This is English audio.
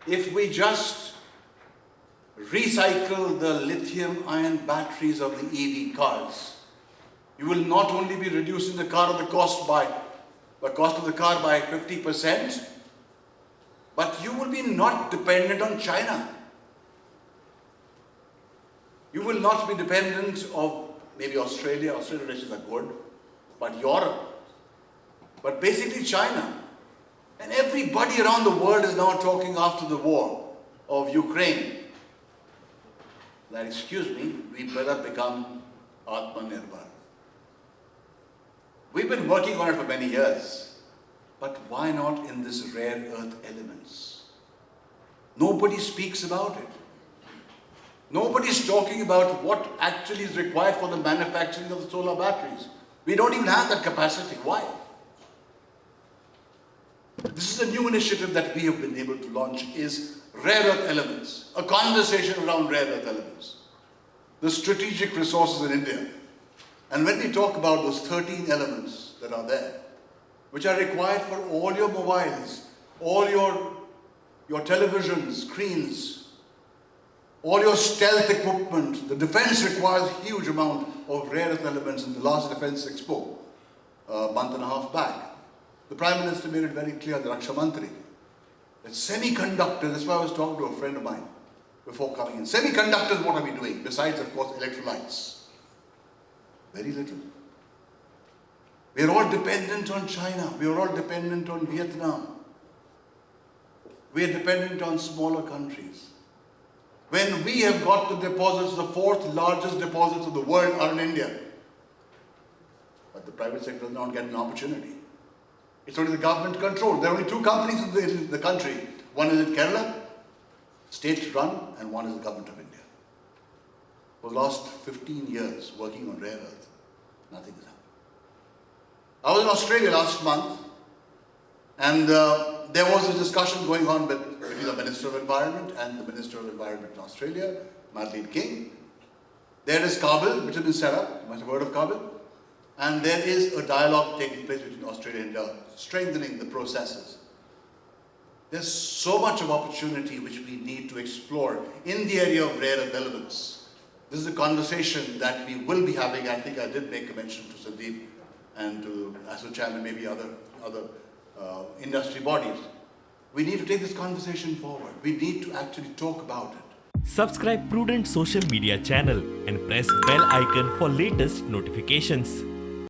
if we just recycle the lithium-ion batteries of the EV cars, you will not only be reducing the cost of the car by 50%, but you will be not dependent on China. You will not be dependent of maybe Australia. Australia races are good, but Europe, but basically China. And everybody around the world is now talking after the war of Ukraine that, excuse me, we better become Atmanirbhar. We've been working on it for many years, but why not in this rare earth elements? Nobody speaks about it. Nobody's talking about what actually is required for the manufacturing of the solar batteries. We don't even have that capacity. Why? This is a new initiative that we have been able to launch, is rare earth elements, a conversation around rare earth elements, the strategic resources in India. And when we talk about those 13 elements that are there, which are required for all your mobiles, all your television screens, all your stealth equipment, the defense requires a huge amount of rare earth elements. In the last Defense Expo, a month and a half back, the Prime Minister made it very clear, the Raksha Mantri, that semiconductors, that's why I was talking to a friend of mine before coming in. Semiconductors, what are we doing? Besides, of course, electrolytes. Very little. We are all dependent on China. We are all dependent on Vietnam. We are dependent on smaller countries. When we have got the deposits, the fourth largest deposits of the world are in India. But the private sector does not get an opportunity. It's only the government control. There are only two companies in the country. One is in Kerala, state run, and one is the government of India. For the last 15 years working on rare earth, nothing has happened. I was in Australia last month, and there was a discussion going on between the Minister of Environment and the Minister of Environment in Australia, Madeleine King. There is Kabul, which has been set up. You must have heard of Kabul. And there is a dialogue taking place between Australia and India, strengthening the processes. There's so much of opportunity which we need to explore in the area of rare earth elements. This is a conversation that we will be having. I think I did make a mention to Sandeep and to ASSOCHAM and maybe other industry bodies. We need to take this conversation forward. We need to actually talk about it. Subscribe Prudent social media channel and press bell icon for latest notifications.